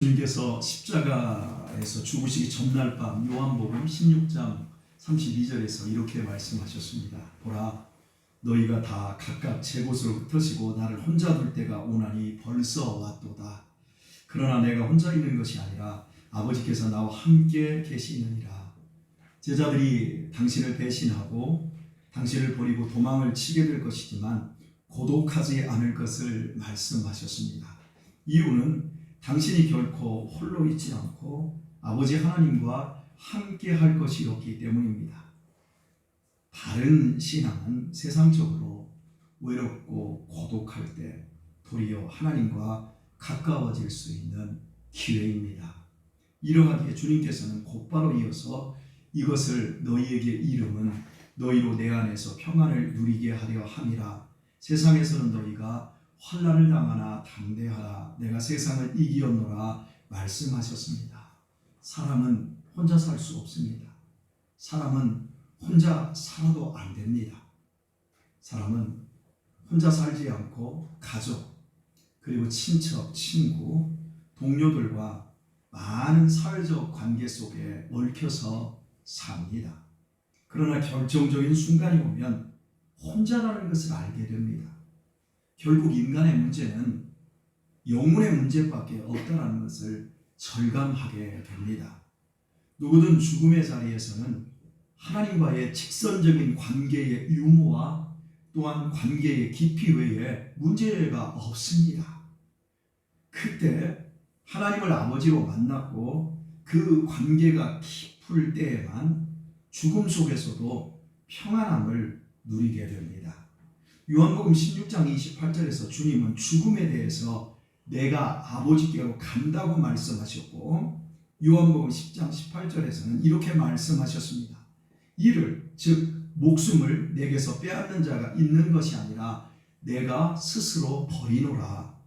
주님께서 십자가에서 죽으시기 전날 밤 요한복음 16장 32절에서 이렇게 말씀하셨습니다. 보라, 너희가 다 각각 제 곳으로 흩어지고 나를 혼자 둘 때가 오나니 벌써 왔도다. 그러나 내가 혼자 있는 것이 아니라 아버지께서 나와 함께 계시느니라. 제자들이 당신을 배신하고 당신을 버리고 도망을 치게 될 것이지만 고독하지 않을 것을 말씀하셨습니다. 이유는 당신이 결코 홀로 있지 않고 아버지 하나님과 함께 할 것이었기 때문입니다. 바른 신앙은 세상적으로 외롭고 고독할 때 도리어 하나님과 가까워질 수 있는 기회입니다. 이러하기에 주님께서는 곧바로 이어서 이것을 너희에게 이름은 너희로 내 안에서 평안을 누리게 하려 함이라. 세상에서는 너희가 환난을 당하나 담대하라. 내가 세상을 이기었노라 말씀하셨습니다. 사람은 혼자 살 수 없습니다. 사람은 혼자 살아도 안 됩니다. 사람은 혼자 살지 않고 가족, 그리고 친척, 친구, 동료들과 많은 사회적 관계 속에 얽혀서 삽니다. 그러나 결정적인 순간이 오면 혼자라는 것을 알게 됩니다. 결국 인간의 문제는 영혼의 문제밖에 없다는 것을 절감하게 됩니다. 누구든 죽음의 자리에서는 하나님과의 직선적인 관계의 유무와 또한 관계의 깊이 외에 문제가 없습니다. 그때 하나님을 아버지로 만났고 그 관계가 깊을 때에만 죽음 속에서도 평안함을 누리게 됩니다. 요한복음 16장 28절에서 주님은 죽음에 대해서 내가 아버지께로 간다고 말씀하셨고, 요한복음 10장 18절에서는 이렇게 말씀하셨습니다. 이를, 즉 목숨을 내게서 빼앗는 자가 있는 것이 아니라 내가 스스로 버리노라.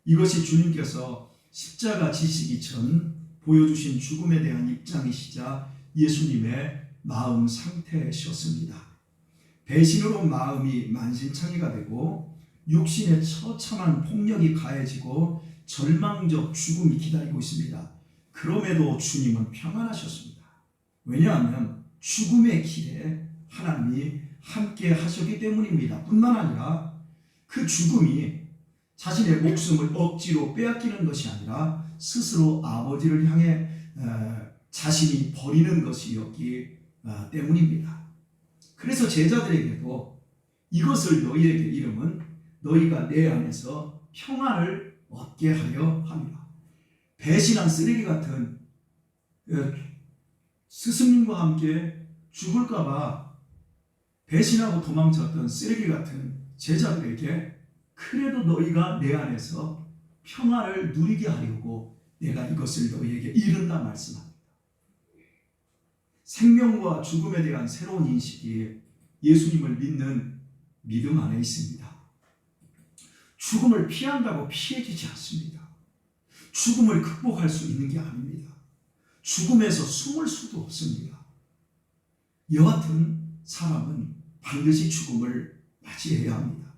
이것이 주님께서 십자가 지시기 전 보여주신 죽음에 대한 입장이시자 예수님의 마음 상태셨습니다. 배신으로 마음이 만신창이가 되고 육신의 처참한 폭력이 가해지고 절망적 죽음이 기다리고 있습니다. 그럼에도 주님은 평안하셨습니다. 왜냐하면 죽음의 길에 하나님이 함께 하셨기 때문입니다. 뿐만 아니라 그 죽음이 자신의 목숨을 억지로 빼앗기는 것이 아니라 스스로 아버지를 향해 자신이 버리는 것이었기 때문입니다. 그래서 제자들에게도 이것을 너희에게 이름은 너희가 내 안에서 평안을 얻게 하려 함이라. 배신한 쓰레기 같은 스승님과 함께 죽을까 봐 배신하고 도망쳤던 쓰레기 같은 제자들에게 그래도 너희가 내 안에서 평안을 누리게 하려고 내가 이것을 너희에게 이른다 말씀합니다. 생명과 죽음에 대한 새로운 인식이 예수님을 믿는 믿음 안에 있습니다. 죽음을 피한다고 피해지지 않습니다. 죽음을 극복할 수 있는 게 아닙니다. 죽음에서 숨을 수도 없습니다. 여하튼 사람은 반드시 죽음을 맞이해야 합니다.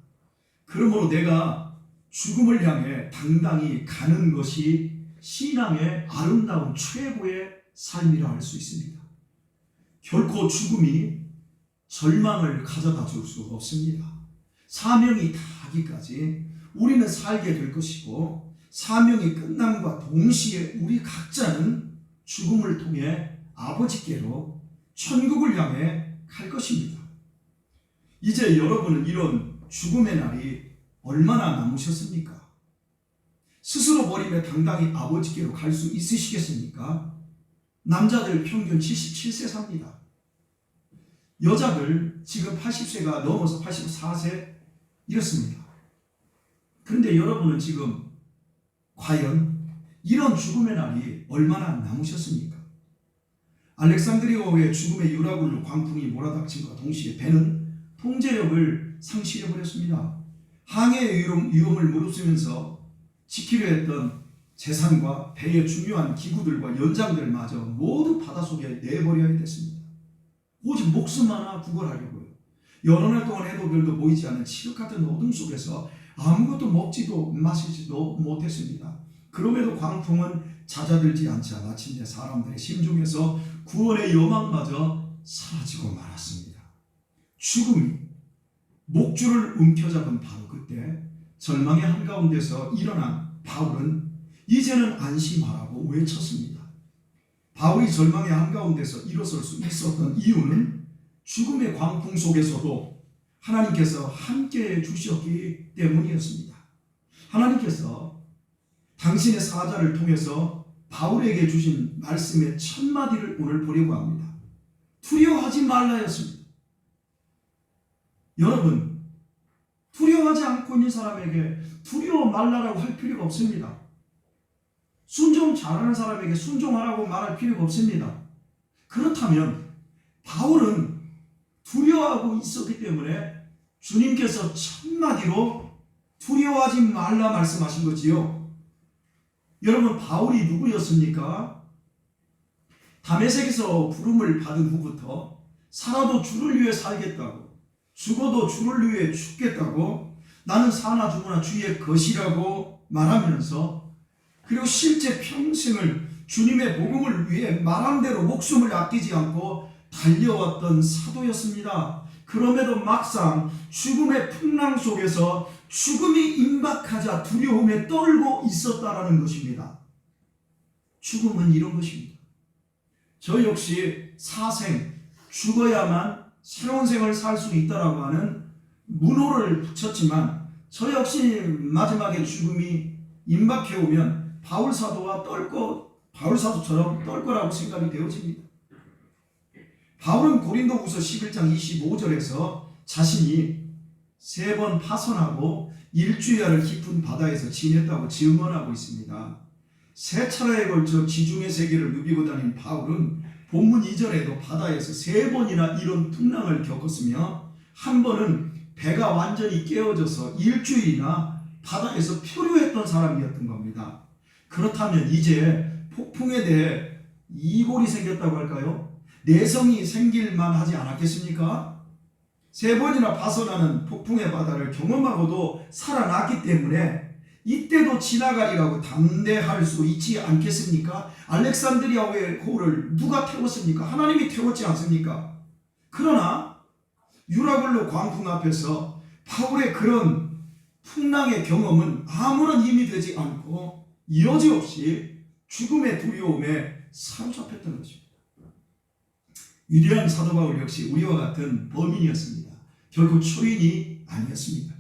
그러므로 내가 죽음을 향해 당당히 가는 것이 신앙의 아름다운 최고의 삶이라 할 수 있습니다. 결코 죽음이 절망을 가져다 줄 수 없습니다. 사명이 다하기까지 우리는 살게 될 것이고, 사명이 끝남과 동시에 우리 각자는 죽음을 통해 아버지께로 천국을 향해 갈 것입니다. 이제 여러분은 이런 죽음의 날이 얼마나 남으셨습니까? 스스로 버림에 당당히 아버지께로 갈 수 있으시겠습니까? 남자들 평균 77세 삽니다. 여자들 지금 80세가 넘어서 84세 이렇습니다. 그런데 여러분은 지금 과연 이런 죽음의 날이 얼마나 남으셨습니까? 알렉산드리아의 죽음의 유라굴로 광풍이 몰아닥침과 동시에 배는 통제력을 상실해버렸습니다. 항해의 위험을 무릅쓰면서 지키려 했던 재산과 배의 중요한 기구들과 연장들마저 모두 바닷속에 내버려야 됐습니다. 오직 목숨 하나 구걸하려고요. 여러 날 동안 해도 별도 보이지 않는 칠흑 같은 어둠 속에서 아무것도 먹지도 마시지도 못했습니다. 그럼에도 광풍은 잦아들지 않자 마침내 사람들의 심중에서 구원의 여망마저 사라지고 말았습니다. 죽음이 목줄을 움켜잡은 바로 그때 절망의 한가운데서 일어난 바울은 이제는 안심하라고 외쳤습니다. 바울이 절망의 한가운데서 일어설 수 있었던 이유는 죽음의 광풍 속에서도 하나님께서 함께해 주셨기 때문이었습니다. 하나님께서 당신의 사자를 통해서 바울에게 주신 말씀의 첫 마디를 오늘 보려고 합니다. 두려워하지 말라였습니다. 여러분, 두려워하지 않고 있는 사람에게 두려워 말라라고 할 필요가 없습니다. 순종 잘하는 사람에게 순종하라고 말할 필요가 없습니다. 그렇다면 바울은 두려워하고 있었기 때문에 주님께서 첫 마디로 두려워하지 말라 말씀하신 거지요. 여러분, 바울이 누구였습니까? 다메섹에서 부름을 받은 후부터 살아도 주를 위해 살겠다고, 죽어도 주를 위해 죽겠다고, 나는 사나 죽으나 주의 것이라고 말하면서, 그리고 실제 평생을 주님의 복음을 위해 말한 대로 목숨을 아끼지 않고 달려왔던 사도였습니다. 그럼에도 막상 죽음의 풍랑 속에서 죽음이 임박하자 두려움에 떨고 있었다라는 것입니다. 죽음은 이런 것입니다. 저 역시 사생, 죽어야만 새로운 생을 살 수 있다라고 하는 문호를 붙였지만 저 역시 마지막에 죽음이 임박해 오면 바울 사도처럼 떨 거라고 생각이 되어집니다. 바울은 고린도후서 11장 25절에서 자신이 3번 파선하고 일주야를 깊은 바다에서 지냈다고 증언하고 있습니다. 3차례에 걸쳐 지중해 세계를 누비고 다닌 바울은 본문 이전에도 바다에서 3번이나 이런 풍랑을 겪었으며 한 번은 배가 완전히 깨어져서 일주일이나 바다에서 표류했던 사람이었던 겁니다. 그렇다면 이제 폭풍에 대해 이골이 생겼다고 할까요? 내성이 생길만 하지 않았겠습니까? 3번이나 파선하는 폭풍의 바다를 경험하고도 살아났기 때문에 이때도 지나가리라고 담대할 수 있지 않겠습니까? 알렉산드리아의 호를 누가 태웠습니까? 하나님이 태웠지 않습니까? 그러나 유라굴로 광풍 앞에서 바울의 그런 풍랑의 경험은 아무런 힘이 되지 않고 여지없이 죽음의 두려움에 사로잡혔던 것입니다. 위대한 사도 바울 역시 우리와 같은 범인이었습니다. 결국 초인이 아니었습니다.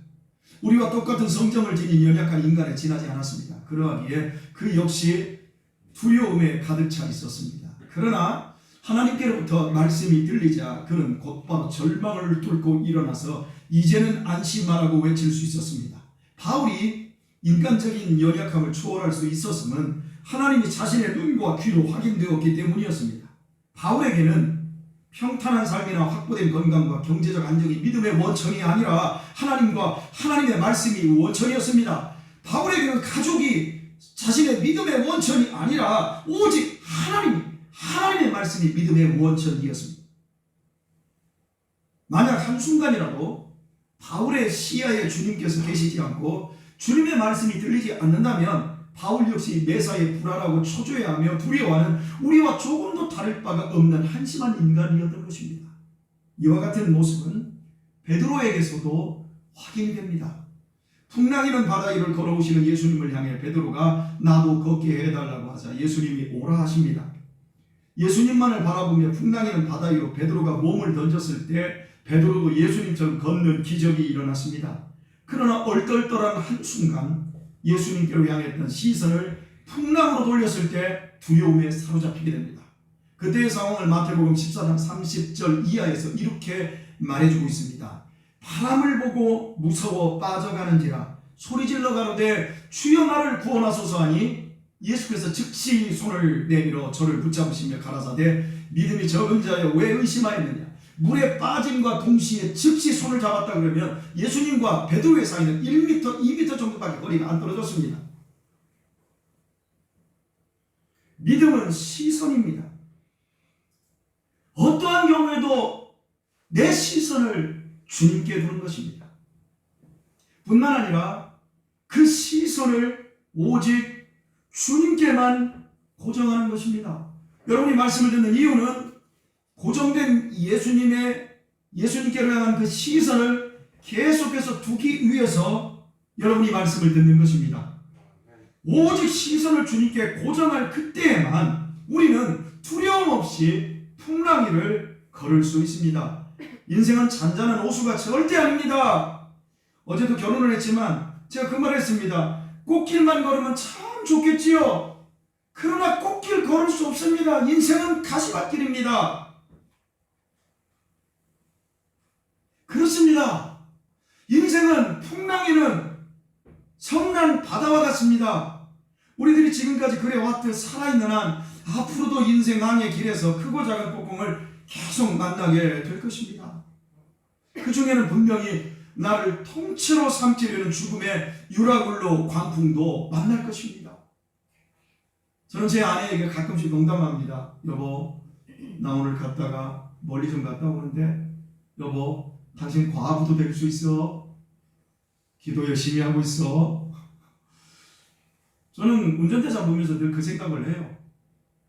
우리와 똑같은 성정을 지닌 연약한 인간에 지나지 않았습니다. 그러하기에 그 역시 두려움에 가득 차 있었습니다. 그러나 하나님께로부터 말씀이 들리자 그는 곧바로 절망을 뚫고 일어나서 이제는 안심하라고 외칠 수 있었습니다. 바울이 인간적인 연약함을 초월할 수 있었음은 하나님이 자신의 눈과 귀로 확인되었기 때문이었습니다. 바울에게는 평탄한 삶이나 확보된 건강과 경제적 안정이 믿음의 원천이 아니라 하나님과 하나님의 말씀이 원천이었습니다. 바울에게는 가족이 자신의 믿음의 원천이 아니라 오직 하나님의 말씀이 믿음의 원천이었습니다. 만약 한순간이라도 바울의 시야에 주님께서 계시지 않고 주님의 말씀이 들리지 않는다면 바울 역시 매사에 불안하고 초조해하며 두려워하는 우리와 조금도 다를 바가 없는 한심한 인간이었던 것입니다. 이와 같은 모습은 베드로에게서도 확인이 됩니다. 풍랑이는 바다 위를 걸어오시는 예수님을 향해 베드로가 나도 걷게 해달라고 하자 예수님이 오라 하십니다. 예수님만을 바라보며 풍랑이는 바다 위로 베드로가 몸을 던졌을 때 베드로도 예수님처럼 걷는 기적이 일어났습니다. 그러나 얼떨떨한 한순간 예수님께로 향했던 시선을 풍랑으로 돌렸을 때 두려움에 사로잡히게 됩니다. 그때의 상황을 마태복음 14장 30절 이하에서 이렇게 말해주고 있습니다. 바람을 보고 무서워 빠져가는지라 소리질러 가로되 주여 나를 구원하소서 하니 예수께서 즉시 손을 내밀어 저를 붙잡으시며 가라사대 믿음이 적은 자여 왜 의심하였느냐. 물에 빠짐과 동시에 즉시 손을 잡았다 그러면 예수님과 베드로의 사이는 1m, 2m 정도밖에 거리가 안 떨어졌습니다. 믿음은 시선입니다. 어떠한 경우에도 내 시선을 주님께 두는 것입니다. 뿐만 아니라 그 시선을 오직 그때만 고정하는 것입니다. 여러분이 말씀을 듣는 이유는 고정된 예수님께로 향한 그 시선을 계속해서 두기 위해서 여러분이 말씀을 듣는 것입니다. 오직 시선을 주님께 고정할 그때에만 우리는 두려움 없이 풍랑이를 걸을 수 있습니다. 인생은 잔잔한 호수가 절대 아닙니다. 어제도 결혼을 했지만 제가 그 말을 했습니다. 꽃길만 걸으면 참 좋겠지요. 그러나 꽃길 걸을 수 없습니다. 인생은 가시밭길입니다. 그렇습니다. 인생은 풍랑이는 성난 바다와 같습니다. 우리들이 지금까지 그래왔듯 살아있는 한 앞으로도 인생 항해 길에서 크고 작은 폭풍을 계속 만나게 될 것입니다. 그 중에는 분명히 나를 통째로 삼키려는 죽음의 유라굴로 광풍도 만날 것입니다. 저는 제 아내에게 가끔씩 농담합니다. 여보, 나 오늘 갔다가 멀리 좀 갔다 오는데 여보, 당신 과부도 될 수 있어. 기도 열심히 하고 있어. 저는 운전대사 보면서 늘 그 생각을 해요.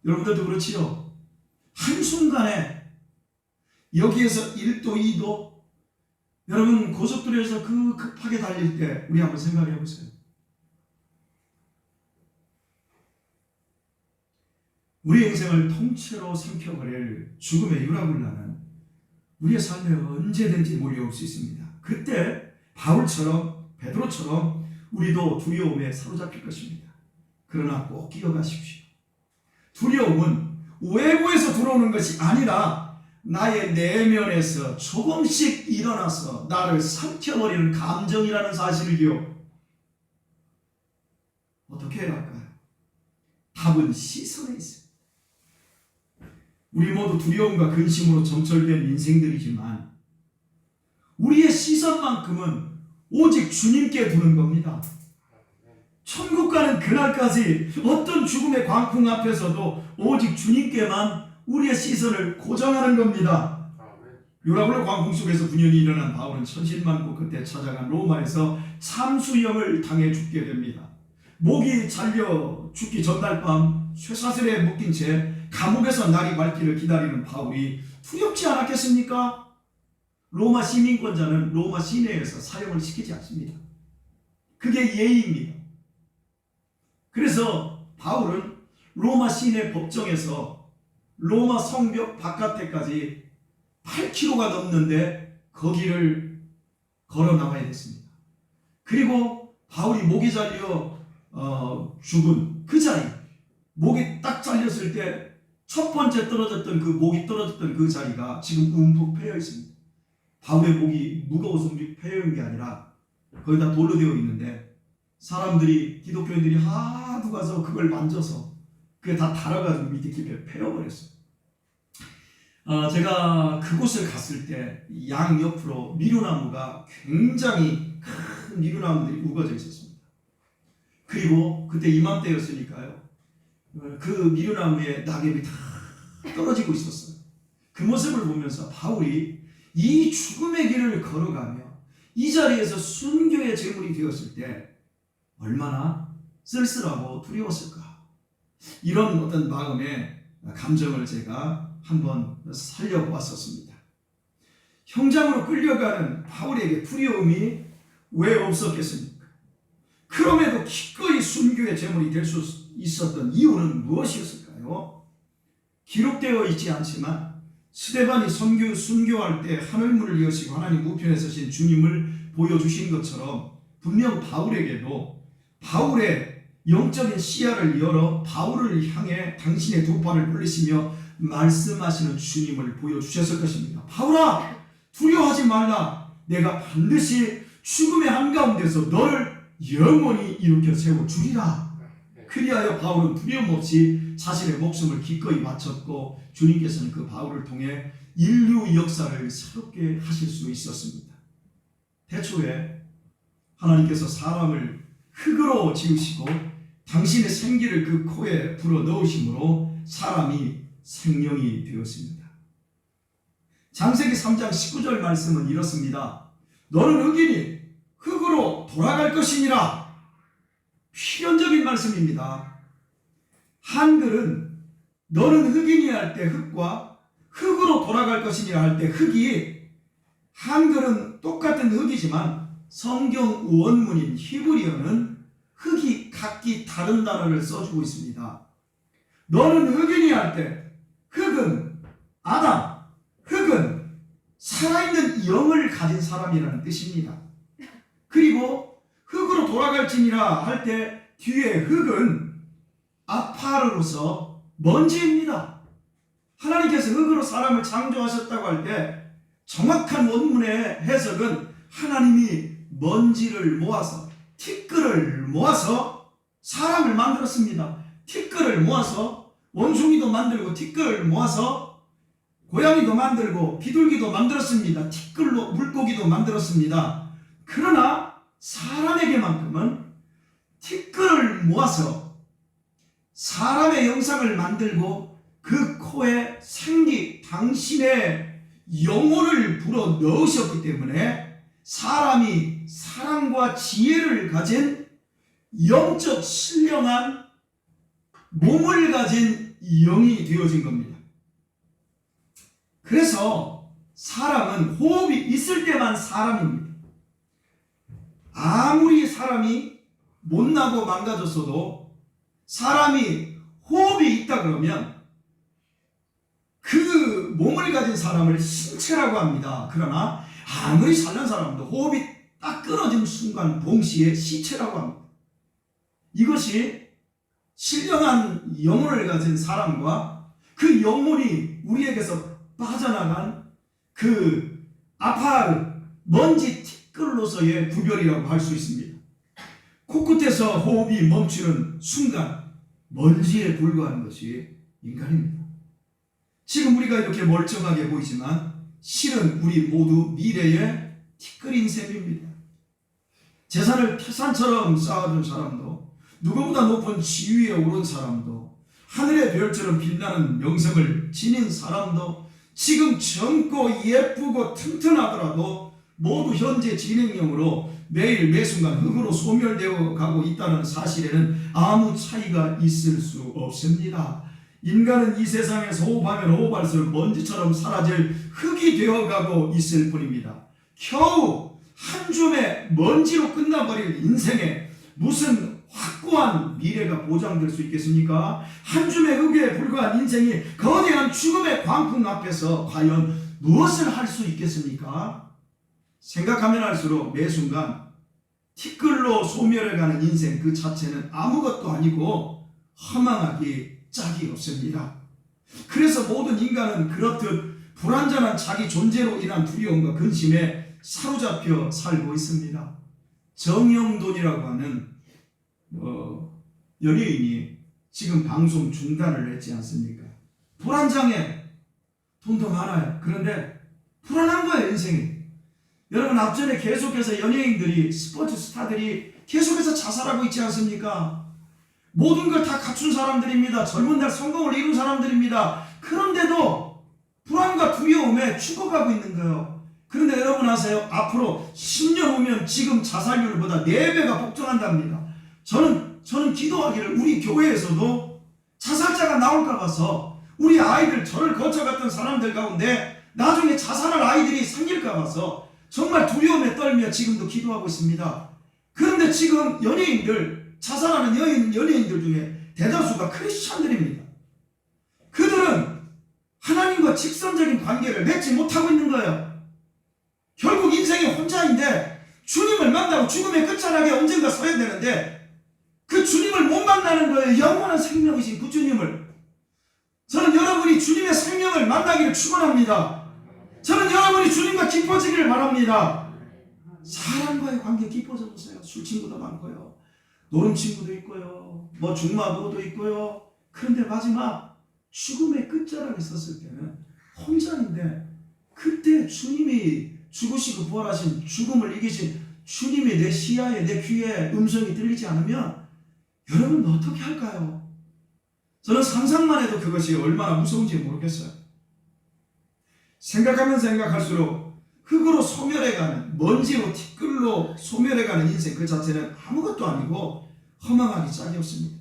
여러분들도 그렇지요? 한순간에 여기에서 1도 2도 여러분 고속도로에서 그 급하게 달릴 때 우리 한번 생각해 보세요. 우리 인생을 통째로 삼켜버릴 죽음의 유라굴라는 우리의 삶에 언제든지 몰려올 수 있습니다. 그때 바울처럼 베드로처럼 우리도 두려움에 사로잡힐 것입니다. 그러나 꼭 기억하십시오. 두려움은 외부에서 들어오는 것이 아니라 나의 내면에서 조금씩 일어나서 나를 삼켜버리는 감정이라는 사실을요. 어떻게 해야 할까요? 답은 시선에 있습니다. 우리 모두 두려움과 근심으로 점철된 인생들이지만 우리의 시선만큼은 오직 주님께 두는 겁니다. 천국 가는 그날까지 어떤 죽음의 광풍 앞에서도 오직 주님께만 우리의 시선을 고정하는 겁니다. 유라굴로 광풍 속에서 분연히 일어난 바울은 천신만고 끝에 찾아간 로마에서 참수형을 당해 죽게 됩니다. 목이 잘려 죽기 전날 밤 쇠사슬에 묶인 채 감옥에서 날이 밝기를 기다리는 바울이 두렵지 않았겠습니까? 로마 시민권자는 로마 시내에서 사형을 시키지 않습니다. 그게 예의입니다. 그래서 바울은 로마 시내 법정에서 로마 성벽 바깥에까지 8km가 넘는데 거기를 걸어 나가야 됐습니다. 그리고 바울이 목이 잘려 죽은 그 자리, 목이 딱 잘렸을 때 첫 번째 떨어졌던 그 목이 떨어졌던 그 자리가 지금 움푹 패여 있습니다. 바울의 목이 무거워서 패여 있는 게 아니라 거기다 돌로 되어 있는데 사람들이, 기독교인들이 하도 가서 그걸 만져서 그게 다 닳아가지고 밑에 깊게 패여버렸어요. 제가 그곳을 갔을 때 양 옆으로 미루나무가 굉장히 큰 미루나무들이 우거져 있었습니다. 그리고 그때 이맘때였으니까요. 그 미루나무에 낙엽이 다 떨어지고 있었어요. 그 모습을 보면서 바울이 이 죽음의 길을 걸어가며 이 자리에서 순교의 제물이 되었을 때 얼마나 쓸쓸하고 두려웠을까. 이런 어떤 마음의 감정을 제가 한번 살려보았었습니다. 형장으로 끌려가는 바울에게 두려움이 왜 없었겠습니까? 그럼에도 기꺼이 순교의 제물이 될 수 있었던 이유는 무엇이었을까요? 기록되어 있지 않지만 스데반이 순교할 때 하늘문을 여시고 하나님 우편에 서신 주님을 보여주신 것처럼 분명 바울에게도 바울의 영적인 시야를 열어 바울을 향해 당신의 두 팔을 벌리시며 말씀하시는 주님을 보여주셨을 것입니다. 바울아, 두려워하지 말라. 내가 반드시 죽음의 한가운데서 너를 영원히 일으켜 세워주리라. 그리하여 바울은 두려움 없이 자신의 목숨을 기꺼이 바쳤고 주님께서는 그 바울을 통해 인류 역사를 새롭게 하실 수 있었습니다. 태초에 하나님께서 사람을 흙으로 지으시고 당신의 생기를 그 코에 불어 넣으심으로 사람이 생명이 되었습니다. 창세기 3장 19절 말씀은 이렇습니다. 너는 흙이니 흙으로 돌아갈 것이니라. 필연적인 말씀입니다. 한글은 너는 흑인이 할 때 흑과 흑으로 돌아갈 것이니라 할 때 흑이, 한글은 똑같은 흑이지만 성경 원문인 히브리어는 흑이 각기 다른 단어를 써주고 있습니다. 너는 흑인이 할 때 흑은 아담, 흑은 살아있는 영을 가진 사람이라는 뜻입니다. 그리고 흑으로 돌아갈지니라 할 때 뒤에 흑은 아파르로서 먼지입니다. 하나님께서 흑으로 사람을 창조하셨다고 할 때 정확한 원문의 해석은 하나님이 먼지를 모아서, 티끌을 모아서 사람을 만들었습니다. 티끌을 모아서 원숭이도 만들고 티끌을 모아서 고양이도 만들고 비둘기도 만들었습니다. 티끌로 물고기도 만들었습니다. 그러나 사람에게만큼은 티끌을 모아서 사람의 형상을 만들고 그 코에 생기, 당신의 영혼을 불어 넣으셨기 때문에 사람이 사랑과 지혜를 가진 영적 신령한 몸을 가진 영이 되어진 겁니다. 그래서 사람은 호흡이 있을 때만 사람입니다. 아무리 사람이 못나고 망가졌어도 사람이 호흡이 있다 그러면 그 몸을 가진 사람을 신체라고 합니다. 그러나 아무리 잘난 사람도 호흡이 딱 끊어진 순간 동시에 시체라고 합니다. 이것이 신령한 영혼을 가진 사람과 그 영혼이 우리에게서 빠져나간 그 아파르, 먼지 티끌로서의 구별이라고 할 수 있습니다. 코끝에서 호흡이 멈추는 순간 먼지에 불과한 것이 인간입니다. 지금 우리가 이렇게 멀쩡하게 보이지만 실은 우리 모두 미래의 티끌인 셈입니다. 재산을 태산처럼 쌓아둔 사람도, 누구보다 높은 지위에 오른 사람도, 하늘의 별처럼 빛나는 명성을 지닌 사람도, 지금 젊고 예쁘고 튼튼하더라도 모두 현재 진행형으로 매일 매순간 흙으로 소멸되어 가고 있다는 사실에는 아무 차이가 있을 수 없습니다. 인간은 이 세상에서 호흡하면 호흡할수록 먼지처럼 사라질 흙이 되어가고 있을 뿐입니다. 겨우 한 줌의 먼지로 끝나버릴 인생에 무슨 확고한 미래가 보장될 수 있겠습니까? 한 줌의 흙에 불과한 인생이 거대한 죽음의 광풍 앞에서 과연 무엇을 할 수 있겠습니까? 생각하면 할수록 매 순간 티끌로 소멸해가는 인생 그 자체는 아무것도 아니고 허망하기 짝이 없습니다. 그래서 모든 인간은 그렇듯 불완전한 자기 존재로 인한 두려움과 근심에 사로잡혀 살고 있습니다. 정영돈이라고 하는 연예인이 지금 방송 중단을 했지 않습니까? 불안장애, 돈도 많아요. 그런데 불안한 거예요, 인생이. 여러분, 앞전에 계속해서 연예인들이, 스포츠 스타들이 계속해서 자살하고 있지 않습니까? 모든 걸 다 갖춘 사람들입니다. 젊은 날 성공을 이룬 사람들입니다. 그런데도 불안과 두려움에 죽어가고 있는 거예요. 그런데 여러분 아세요? 앞으로 10년 후면 지금 자살률보다 4배가 폭증한답니다. 저는 기도하기를 우리 교회에서도 자살자가 나올까 봐서, 우리 아이들 저를 거쳐갔던 사람들 가운데 나중에 자살할 아이들이 생길까 봐서 정말 두려움에 떨며 지금도 기도하고 있습니다. 그런데 지금 연예인들, 자살하는 연예인들 중에 대다수가 크리스찬들입니다. 그들은 하나님과 직선적인 관계를 맺지 못하고 있는 거예요. 결국 인생이 혼자인데 주님을 만나고 죽음의 끝자락에 언젠가 서야 되는데 그 주님을 못 만나는 거예요. 영원한 생명이신 그 주님을. 저는 여러분이 주님의 생명을 만나기를 축원합니다. 저는 여러분이 주님과 깊어지기를 바랍니다. 사람과의 관계 깊어져 보세요. 술 친구도 많고요, 노름 친구도 있고요, 뭐 중마고도 있고요. 그런데 마지막 죽음의 끝자락에 섰을 때는 혼자인데, 그때 주님이 죽으시고 부활하신, 죽음을 이기신 주님이 내 시야에, 내 귀에 음성이 들리지 않으면 여러분 어떻게 할까요? 저는 상상만 해도 그것이 얼마나 무서운지 모르겠어요. 생각하면 생각할수록 흙으로 소멸해가는, 먼지로 티끌로 소멸해가는 인생 그 자체는 아무것도 아니고 허망하기 짝이 없습니다.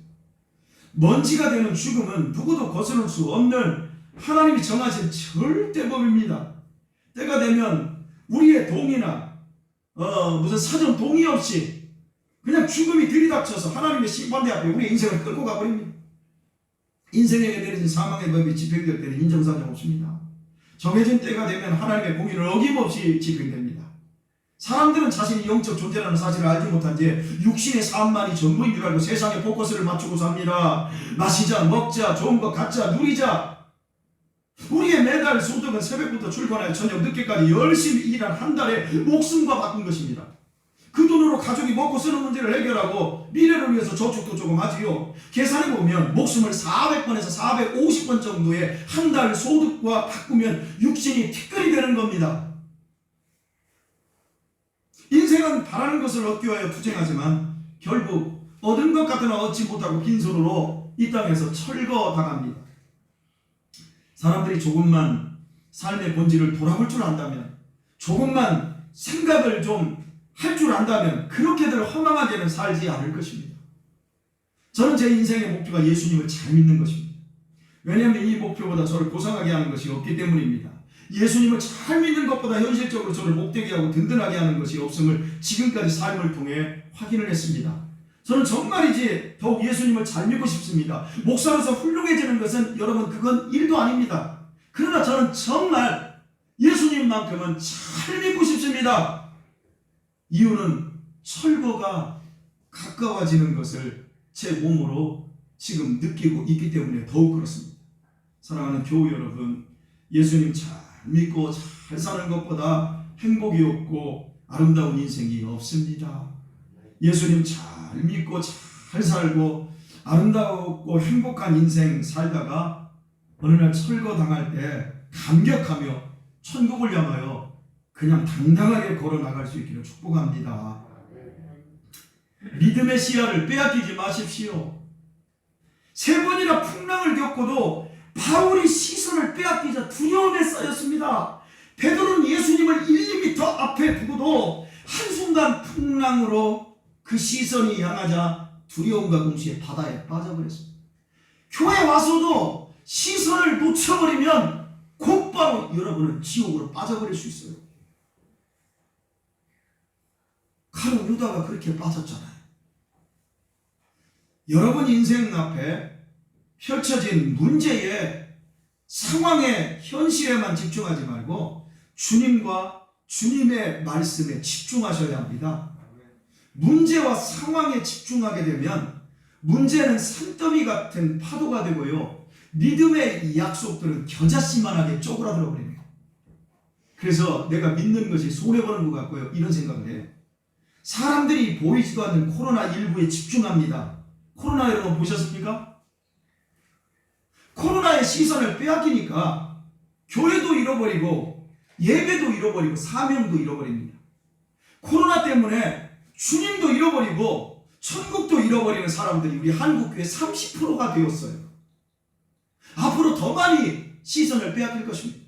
먼지가 되는 죽음은 누구도 거스를 수 없는 하나님이 정하신 절대법입니다. 때가 되면 우리의 동의나 무슨 사전 동의 없이 그냥 죽음이 들이닥쳐서 하나님의 심판대 앞에 우리의 인생을 끌고 가버립니다. 인생에게 내려진 사망의 법이 집행될 때는 인정사정 없습니다. 정해진 때가 되면 하나님의 공의는 어김없이 집행됩니다. 사람들은 자신이 영적 존재라는 사실을 알지 못한 채 육신의 삶만이 전부인 줄 알고 세상에 포커스를 맞추고 삽니다. 마시자, 먹자, 좋은 거 갖자, 누리자. 우리의 매달 소득은 새벽부터 출근하여 저녁 늦게까지 열심히 일한 한 달에 목숨과 바꾼 것입니다. 그 돈으로 가족이 먹고 쓰는 문제를 해결하고 미래를 위해서 저축도 조금 하지요. 계산해보면 목숨을 400번에서 450번 정도의 한 달 소득과 바꾸면 육신이 티끌이 되는 겁니다. 인생은 바라는 것을 얻기 위하여 투쟁하지만 결국 얻은 것 같으나 얻지 못하고 빈손으로 이 땅에서 철거당합니다. 사람들이 조금만 삶의 본질을 돌아볼 줄 안다면, 조금만 생각을 좀 할 줄 안다면 그렇게들 허망하게는 살지 않을 것입니다. 저는 제 인생의 목표가 예수님을 잘 믿는 것입니다. 왜냐하면 이 목표보다 저를 고상하게 하는 것이 없기 때문입니다. 예수님을 잘 믿는 것보다 현실적으로 저를 목되게 하고 든든하게 하는 것이 없음을 지금까지 삶을 통해 확인을 했습니다. 저는 정말이지 더욱 예수님을 잘 믿고 싶습니다. 목사로서 훌륭해지는 것은 여러분 그건 일도 아닙니다. 그러나 저는 정말 예수님만큼은 잘 믿고 싶습니다. 이유는 철거가 가까워지는 것을 제 몸으로 지금 느끼고 있기 때문에 더욱 그렇습니다. 사랑하는 교우 여러분, 예수님 잘 믿고 잘 사는 것보다 행복이 없고 아름다운 인생이 없습니다. 예수님 잘 믿고 잘 살고 아름다웠고 행복한 인생 살다가 어느 날 철거당할 때 감격하며 천국을 향하여 그냥 당당하게 걸어나갈 수 있기를 축복합니다. 믿음의 시야를 빼앗기지 마십시오. 3번이나 풍랑을 겪고도 바울이 시선을 빼앗기자 두려움에 쌓였습니다. 베드로는 예수님을 1, 2m 앞에 두고도 한순간 풍랑으로 그 시선이 향하자 두려움과 동시에 바다에 빠져버렸습니다. 교회 와서도 시선을 놓쳐버리면 곧바로 여러분은 지옥으로 빠져버릴 수 있어요. 가룟 유다가 그렇게 빠졌잖아요. 여러분 인생 앞에 펼쳐진 문제의 상황의 현실에만 집중하지 말고 주님과 주님의 말씀에 집중하셔야 합니다. 문제와 상황에 집중하게 되면 문제는 산더미 같은 파도가 되고요, 믿음의 약속들은 겨자씨만하게 쪼그라들어 버립니다. 그래서 내가 믿는 것이 손해보는 것 같고요, 이런 생각을 해요. 사람들이 보이지도 않는 코로나19에 집중합니다. 코로나 여러분 보셨습니까? 코로나의 시선을 빼앗기니까 교회도 잃어버리고 예배도 잃어버리고 사명도 잃어버립니다. 코로나 때문에 주님도 잃어버리고 천국도 잃어버리는 사람들이 우리 한국교회 30%가 되었어요. 앞으로 더 많이 시선을 빼앗길 것입니다.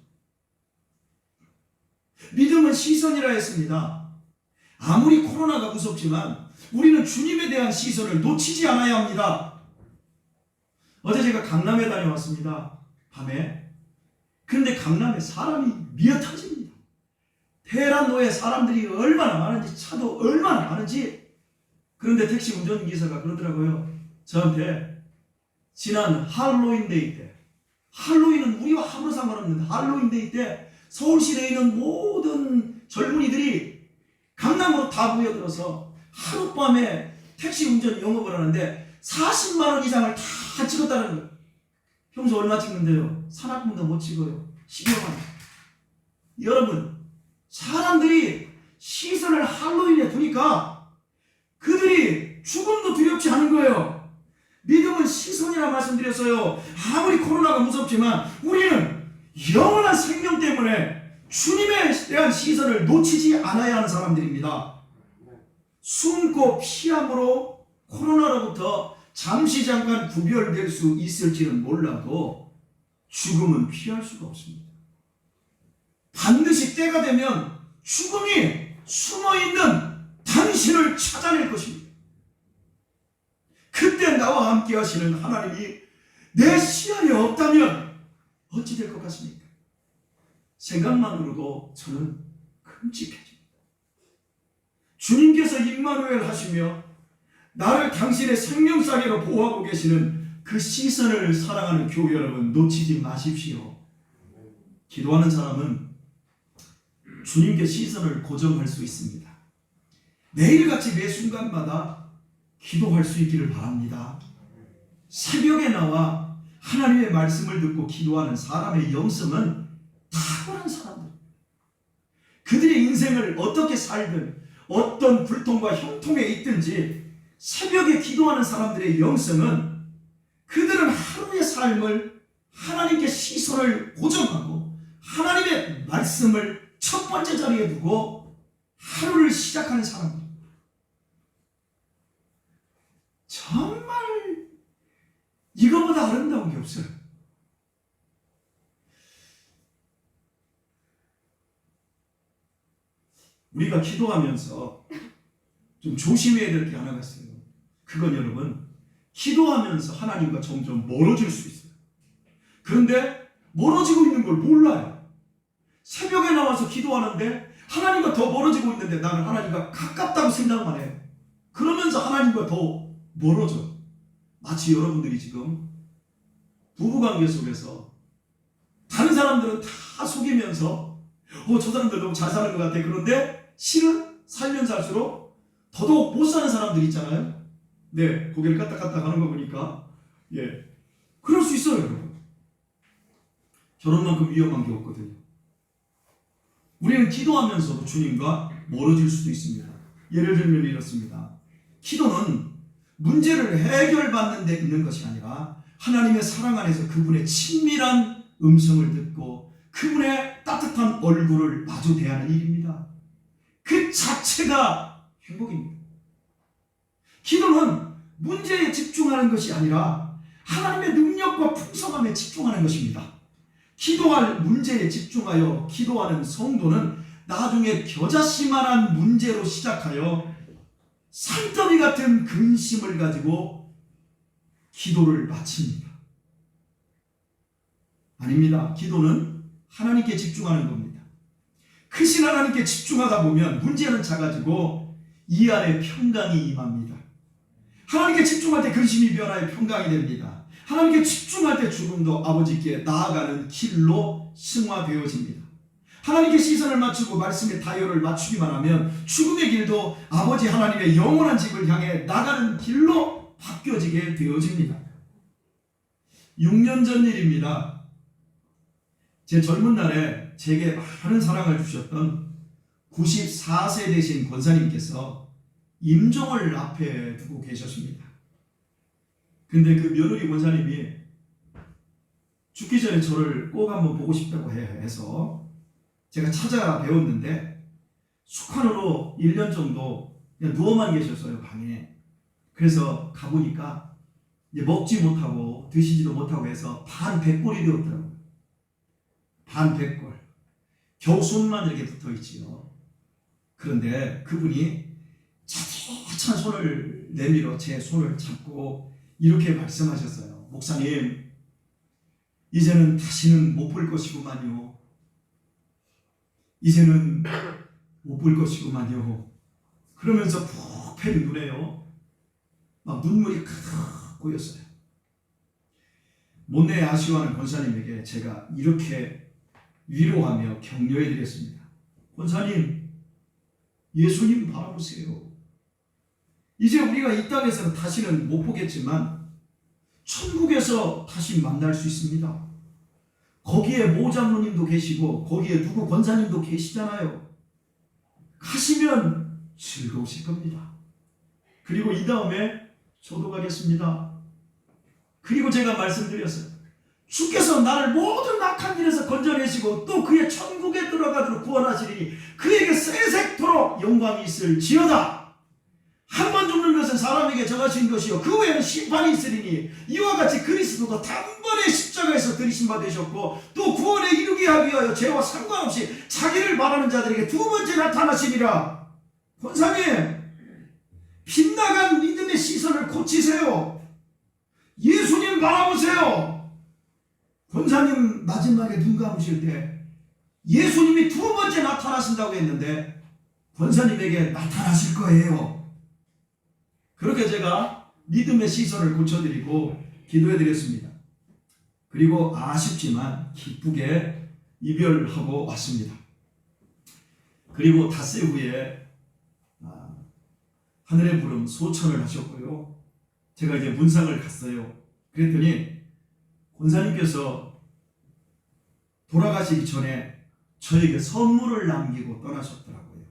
믿음은 시선이라 했습니다. 아무리 코로나가 무섭지만 우리는 주님에 대한 시선을 놓치지 않아야 합니다. 어제 제가 강남에 다녀왔습니다. 밤에. 그런데 강남에 사람이 미어 터집니다. 테헤란로에 사람들이 얼마나 많은지, 차도 얼마나 많은지. 그런데 택시 운전기사가 그러더라고요. 저한테 지난 할로윈데이 때, 할로윈은 우리와 아무런 상관없는데 할로윈데이 때 서울시내에 있는 모든 젊은이들이 강남으로 다 모여들어서 하룻밤에 택시 운전 영업을 하는데 40만 원 이상을 다 찍었다는 거예요. 평소 얼마 찍는데요? 산악금도 못 찍어요. 10여 만. 여러분, 사람들이 시선을 할로윈에 두니까 그들이 죽음도 두렵지 않은 거예요. 믿음은 시선이라 말씀드렸어요. 아무리 코로나가 무섭지만 우리는 영원한 생명 때문에 주님에 대한 시선을 놓치지 않아야 하는 사람들입니다. 숨고 피함으로 코로나로부터 잠깐 구별될 수 있을지는 몰라도 죽음은 피할 수가 없습니다. 반드시 때가 되면 죽음이 숨어있는 당신을 찾아낼 것입니다. 그때 위에 나와 함께 하시는 하나님이 내 시야에 없다면 어찌 될 것 같습니까? 생각만으로도 저는 끔찍해집니다. 주님께서 임마누엘 하시며 나를 당신의 생명사계로 보호하고 계시는 그 시선을 사랑하는 교회 여러분, 놓치지 마십시오. 기도하는 사람은 주님께 시선을 고정할 수 있습니다. 매일같이 매 순간마다 기도할 수 있기를 바랍니다. 새벽에 나와 하나님의 말씀을 듣고 기도하는 사람의 영성은 탁월한 사람들. 그들의 인생을 어떻게 살든 어떤 불통과 형통에 있든지 새벽에 기도하는 사람들의 영성은 그들은 하루의 삶을 하나님께 시선을 고정하고 하나님의 말씀을 첫 번째 자리에 두고 하루를 시작하는 사람들. 정말 이거보다 아름다운 게 없어요. 우리가 기도하면서 좀 조심해야 될 게 하나가 있어요. 그건 여러분, 기도하면서 하나님과 점점 멀어질 수 있어요. 그런데 멀어지고 있는 걸 몰라요. 새벽에 나와서 기도하는데 하나님과 더 멀어지고 있는데 나는 하나님과 가깝다고 생각만 해요. 그러면서 하나님과 더 멀어져. 마치 여러분들이 지금 부부관계 속에서 다른 사람들은 다 속이면서 저 사람들 너무 잘 사는 것 같아. 그런데 실은 살면 살수록 더더욱 못 사는 사람들 있잖아요. 네, 고개를 까딱까딱 하는 거 보니까 그럴 수 있어요, 여러분. 저런만큼 위험한 게 없거든요. 우리는 기도하면서도 주님과 멀어질 수도 있습니다. 예를 들면 이렇습니다. 기도는 문제를 해결받는 데 있는 것이 아니라 하나님의 사랑 안에서 그분의 친밀한 음성을 듣고 그분의 따뜻한 얼굴을 마주 대하는 일입니다. 그 자체가 행복입니다. 기도는 문제에 집중하는 것이 아니라 하나님의 능력과 풍성함에 집중하는 것입니다. 기도할 문제에 집중하여 기도하는 성도는 나중에 겨자씨만한 문제로 시작하여 산더미 같은 근심을 가지고 기도를 마칩니다. 아닙니다. 기도는 하나님께 집중하는 겁니다. 크신 하나님께 집중하다 보면 문제는 작아지고 이 안에 평강이 임합니다. 하나님께 집중할 때 근심이 변하여 평강이 됩니다. 하나님께 집중할 때 죽음도 아버지께 나아가는 길로 승화되어집니다. 하나님께 시선을 맞추고 말씀의 다이얼을 맞추기만 하면 죽음의 길도 아버지 하나님의 영원한 집을 향해 나가는 길로 바뀌어지게 되어집니다. 6년 전 일입니다. 제 젊은 날에 제게 많은 사랑을 주셨던 94세 되신 권사님께서 임종을 앞에 두고 계셨습니다. 근데 그 며느리 권사님이 죽기 전에 저를 꼭 한번 보고 싶다고 해서 제가 찾아뵈었는데 숙환으로 1년 정도 그냥 누워만 계셨어요, 방에. 그래서 가보니까 이제 먹지 못하고 드시지도 못하고 해서 반백골이 되었더라고요. 반백골. 겨우 손만 이렇게 붙어있지요. 그런데 그분이 차디찬 손을 내밀어 제 손을 잡고 이렇게 말씀하셨어요. 목사님, 이제는 다시는 못 볼 것이구만요. 이제는 못 볼 것이구만요. 그러면서 푹 팬 눈에요, 막 눈물이 가득 고였어요. 못내 아쉬워하는 권사님에게 제가 이렇게 위로하며 격려해 드렸습니다. 권사님, 예수님 바라보세요. 이제 우리가 이 땅에서는 다시는 못 보겠지만 천국에서 다시 만날 수 있습니다. 거기에 모 장로님도 계시고 거기에 누구 권사님도 계시잖아요. 가시면 즐거우실 겁니다. 그리고 이 다음에 저도 가겠습니다. 그리고 제가 말씀드렸어요. 주께서 나를 모든 악한 일에서 건져내시고 또 그의 천국에 들어가도록 구원하시리니 그에게 세세토록 영광이 있을지어다. 한 번 죽는 것은 사람에게 정하신 것이요 그 외에는 심판이 있으리니 이와 같이 그리스도도 단번에 십자가에서 들이신 바 되셨고 또 구원에 이르게 하기 위하여 죄와 상관없이 자기를 바라는 자들에게 두 번째 나타나시리라. 권사님, 빗나간 믿음의 시선을 고치세요. 예수님 바라보세요. 권사님 마지막에 눈 감으실 때 예수님이 두 번째 나타나신다고 했는데 권사님에게 나타나실 거예요. 그렇게 제가 믿음의 시선을 고쳐드리고 기도해드렸습니다. 그리고 아쉽지만 기쁘게 이별하고 왔습니다. 그리고 닷새 후에 하늘의 부름 소천을 하셨고요. 제가 이제 문상을 갔어요. 그랬더니 권사님께서 돌아가시기 전에 저에게 선물을 남기고 떠나셨더라고요.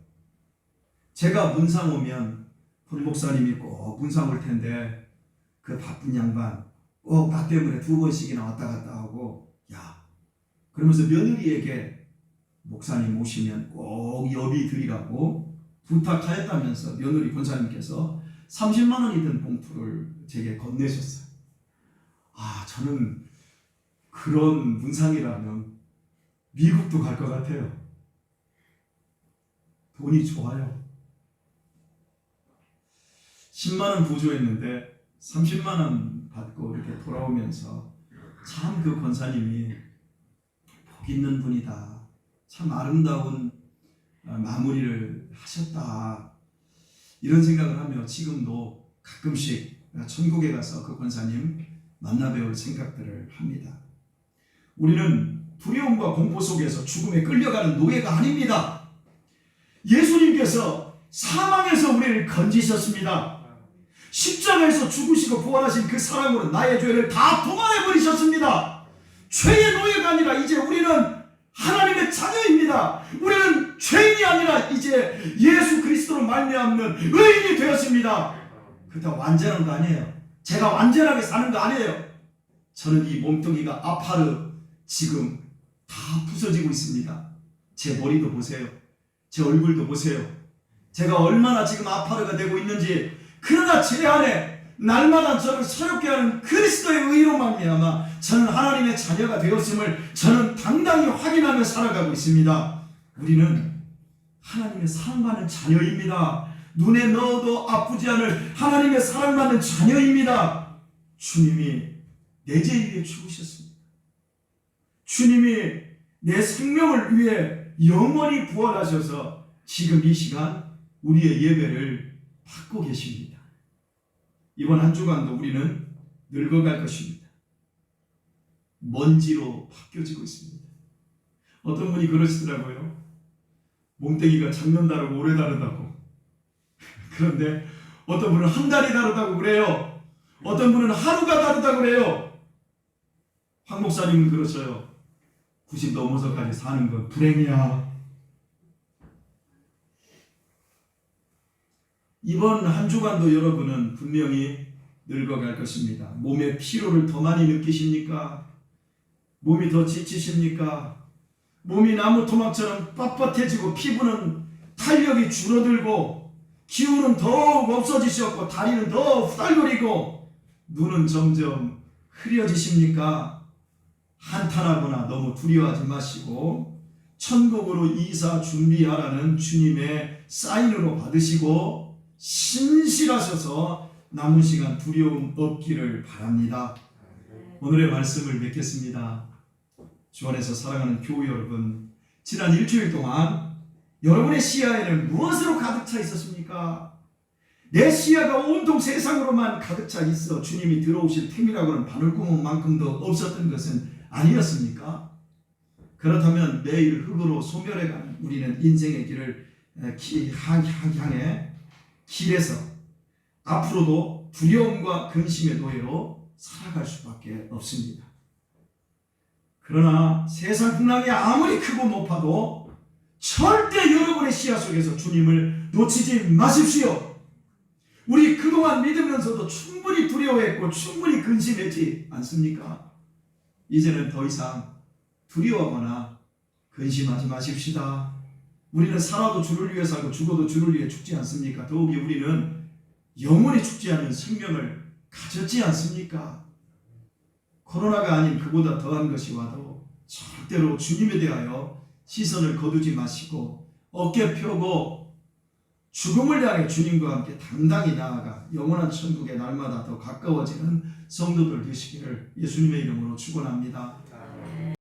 제가 문상 오면 본 목사님이 꼭 문상 올 텐데 그 바쁜 양반 꼭 나 때문에 두 번씩이나 왔다 갔다 하고 그러면서 며느리에게 목사님 오시면 꼭 여비 드리라고 부탁하였다면서 며느리 권사님께서 30만 원이 든 봉투를 제게 건네셨어요. 저는 그런 문상이라면 미국도 갈 것 같아요. 돈이 좋아요. 10만 원 부조했는데 30만 원 받고 이렇게 돌아오면서 참 그 권사님이 복 있는 분이다. 참 아름다운 마무리를 하셨다. 이런 생각을 하며 지금도 가끔씩 천국에 가서 그 권사님 만나 뵈올 생각들을 합니다. 우리는 두려움과 공포 속에서 죽음에 끌려가는 노예가 아닙니다. 예수님께서 사망에서 우리를 건지셨습니다. 십자가에서 죽으시고 부활하신 그 사랑으로 나의 죄를 다 도말해버리셨습니다. 죄의 노예가 아니라 이제 우리는 하나님의 자녀입니다. 우리는 죄인이 아니라 이제 예수 그리스도로 말미암는 의인이 되었습니다. 그렇다고 완전한 거 아니에요. 제가 완전하게 사는 거 아니에요. 저는 이 몸뚱이가 아파르 지금 다 부서지고 있습니다. 제 머리도 보세요. 제 얼굴도 보세요. 제가 얼마나 지금 아파르가 되고 있는지. 그러나 제 안에 날마다 저를 서럽게 하는 그리스도의 의로 말미암아 저는 하나님의 자녀가 되었음을 저는 당당히 확인하며 살아가고 있습니다. 우리는 하나님의 사랑받는 자녀입니다. 눈에 넣어도 아프지 않을 하나님의 사랑받는 자녀입니다. 주님이 내 죄 위에 죽으셨습니다. 주님이 내 생명을 위해 영원히 부활하셔서 지금 이 시간 우리의 예배를 받고 계십니다. 이번 한 주간도 우리는 늙어갈 것입니다. 먼지로 바뀌어지고 있습니다. 어떤 분이 그러시더라고요. 몸뚱이가 작년 다르고 올해 다르다고. 그런데 어떤 분은 한 달이 다르다고 그래요. 어떤 분은 하루가 다르다고 그래요. 황 목사님은 그러셔요. 90 넘어서까지 사는 건 불행이야. 이번 한 주간도 여러분은 분명히 늙어갈 것입니다. 몸의 피로를 더 많이 느끼십니까? 몸이 더 지치십니까? 몸이 나무 토막처럼 뻣뻣해지고 피부는 탄력이 줄어들고 기운은 더욱 없어지셨고 다리는 더 후달거리고 눈은 점점 흐려지십니까? 한탄하거나 너무 두려워하지 마시고 천국으로 이사 준비하라는 주님의 사인으로 받으시고 신실하셔서 남은 시간 두려움 없기를 바랍니다. 오늘의 말씀을 맺겠습니다. 주 안에서 사랑하는 교우 여러분, 지난 일주일 동안 여러분의 시야에는 무엇으로 가득 차 있었습니까? 내 시야가 온통 세상으로만 가득 차 있어 주님이 들어오실 틈이라고는 바늘구멍만큼도 없었던 것은 아니었습니까? 그렇다면 매일 흙으로 소멸해가는 우리는 인생의 길을 향해 길에서 앞으로도 두려움과 근심의 노예로 살아갈 수밖에 없습니다. 그러나 세상 풍랑이 아무리 크고 높아도 절대 여러분의 시야 속에서 주님을 놓치지 마십시오. 우리 그동안 믿으면서도 충분히 두려워했고 충분히 근심했지 않습니까? 이제는 더 이상 두려워하거나 근심하지 마십시다. 우리는 살아도 주를 위해 살고 죽어도 주를 위해 죽지 않습니까? 더욱이 우리는 영원히 죽지 않는 생명을 가졌지 않습니까? 코로나가 아닌 그보다 더한 것이 와도 절대로 주님에 대하여 시선을 거두지 마시고 어깨 펴고 죽음을 향해 주님과 함께 당당히 나아가 영원한 천국에 날마다 더 가까워지는 성도들 되시기를 예수님의 이름으로 축원합니다.